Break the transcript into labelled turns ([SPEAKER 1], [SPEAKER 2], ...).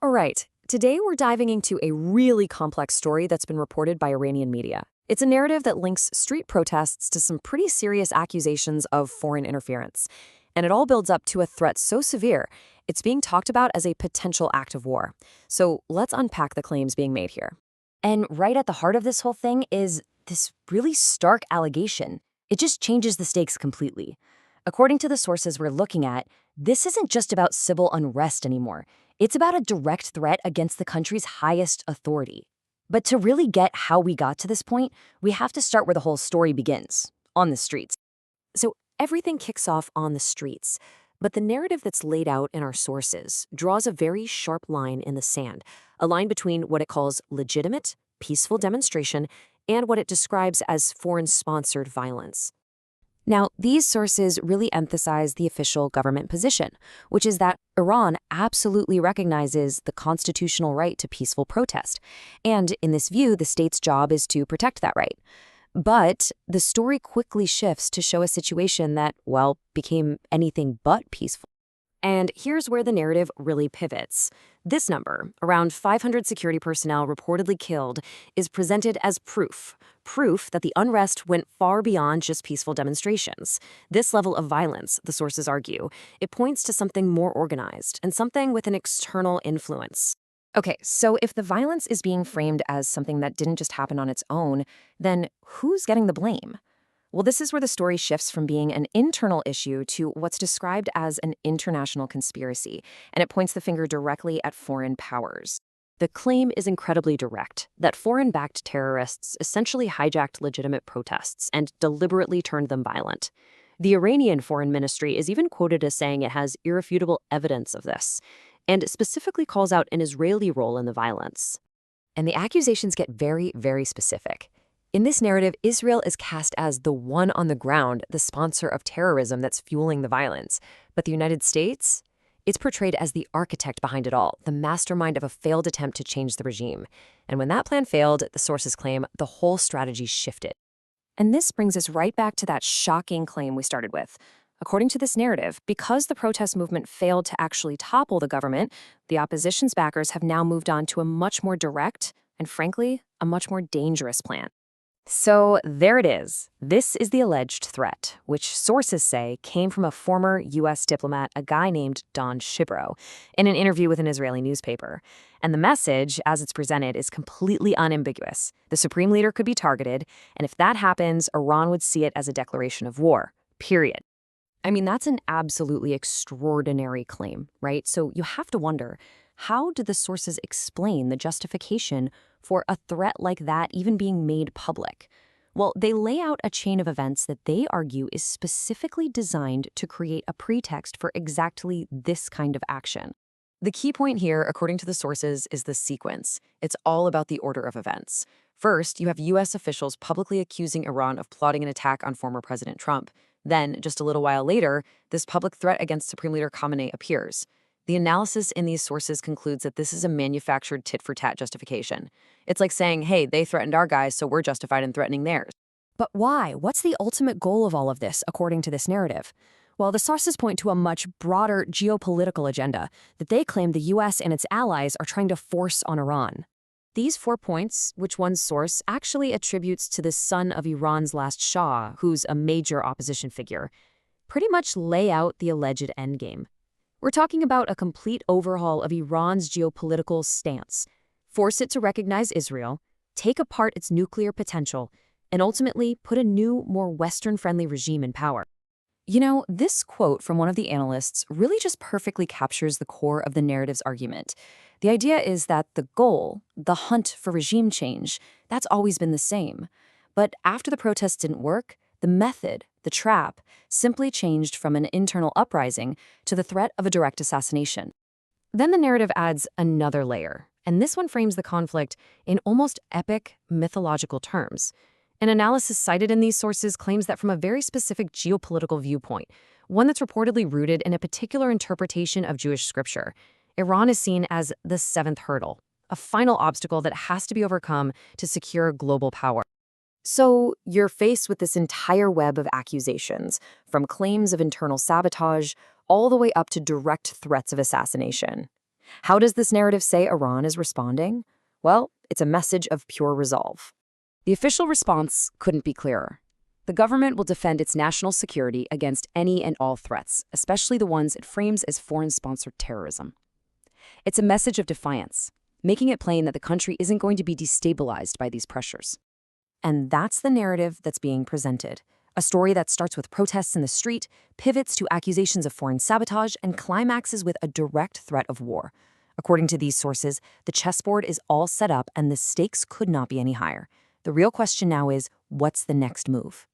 [SPEAKER 1] All right, today we're diving into a really complex story that's been reported by Iranian media. It's a narrative that links street protests to some pretty serious accusations of foreign interference. And it all builds up to a threat so severe, it's being talked about as a potential act of war. So let's unpack the claims being made here.
[SPEAKER 2] And right at the heart of this whole thing is this really stark allegation. It just changes the stakes completely. According to the sources we're looking at, this isn't just about civil unrest anymore. It's about a direct threat against the country's highest authority. But to really get how we got to this point, we have to start where the whole story begins, on the streets.
[SPEAKER 1] So everything kicks off on the streets. But the narrative that's laid out in our sources draws a very sharp line in the sand, a line between what it calls legitimate, peaceful demonstration and what it describes as foreign-sponsored violence. Now, these sources really emphasize the official government position, which is that Iran absolutely recognizes the constitutional right to peaceful protest. And in this view, the state's job is to protect that right. But the story quickly shifts to show a situation that, well, became anything but peaceful. And here's where the narrative really pivots. This number, around 500 security personnel reportedly killed, is presented as proof that the unrest went far beyond just peaceful demonstrations. This level of violence, the sources argue, it points to something more organized and something with an external influence. Okay, so if the violence is being framed as something that didn't just happen on its own, then who's getting the blame? Well, this is where the story shifts from being an internal issue to what's described as an international conspiracy, and it points the finger directly at foreign powers. The claim is incredibly direct, that foreign-backed terrorists essentially hijacked legitimate protests and deliberately turned them violent. The Iranian Foreign Ministry is even quoted as saying it has irrefutable evidence of this, and specifically calls out an Israeli role in the violence. And the accusations get very, very specific. In this narrative, Israel is cast as the one on the ground, the sponsor of terrorism that's fueling the violence. But the United States? It's portrayed as the architect behind it all, the mastermind of a failed attempt to change the regime. And when that plan failed, the sources claim the whole strategy shifted. And this brings us right back to that shocking claim we started with. According to this narrative, because the protest movement failed to actually topple the government, the opposition's backers have now moved on to a much more direct and, frankly, a much more dangerous plan. So there it is. This is the alleged threat, which sources say came from a former U.S. diplomat, a guy named Don Shibro, in an interview with an Israeli newspaper. And the message, as it's presented, is completely unambiguous. The Supreme Leader could be targeted, and if that happens, Iran would see it as a declaration of war, period. I mean, that's an absolutely extraordinary claim, right? So you have to wonder, how did the sources explain the justification for a threat like that even being made public? Well, they lay out a chain of events that they argue is specifically designed to create a pretext for exactly this kind of action. The key point here, according to the sources, is the sequence. It's all about the order of events. First, you have U.S. officials publicly accusing Iran of plotting an attack on former President Trump. Then, just a little while later, this public threat against Supreme Leader Khamenei appears. The analysis in these sources concludes that this is a manufactured tit-for-tat justification. It's like saying, hey, they threatened our guys, so we're justified in threatening theirs. But why? What's the ultimate goal of all of this, according to this narrative? Well, the sources point to a much broader geopolitical agenda that they claim the U.S. and its allies are trying to force on Iran. These 4 points, which one source actually attributes to the son of Iran's last Shah, who's a major opposition figure, pretty much lay out the alleged endgame. We're talking about a complete overhaul of Iran's geopolitical stance, force it to recognize Israel, take apart its nuclear potential, and ultimately put a new, more Western-friendly regime in power. You know, this quote from one of the analysts really just perfectly captures the core of the narrative's argument. The idea is that the goal, the hunt for regime change, that's always been the same. But after the protests didn't work, the method, the trap, simply changed from an internal uprising to the threat of a direct assassination. Then the narrative adds another layer, and this one frames the conflict in almost epic, mythological terms. An analysis cited in these sources claims that from a very specific geopolitical viewpoint, one that's reportedly rooted in a particular interpretation of Jewish scripture, Iran is seen as the seventh hurdle, a final obstacle that has to be overcome to secure global power. So you're faced with this entire web of accusations, from claims of internal sabotage all the way up to direct threats of assassination.
[SPEAKER 2] How does this narrative say Iran is responding? Well, it's a message of pure resolve. The official response couldn't be clearer. The government will defend its national security against any and all threats, especially the ones it frames as foreign-sponsored terrorism. It's a message of defiance, making it plain that the country isn't going to be destabilized by these pressures.
[SPEAKER 1] And that's the narrative that's being presented. A story that starts with protests in the street, pivots to accusations of foreign sabotage, and climaxes with a direct threat of war. According to these sources, the chessboard is all set up and the stakes could not be any higher. The real question now is, what's the next move?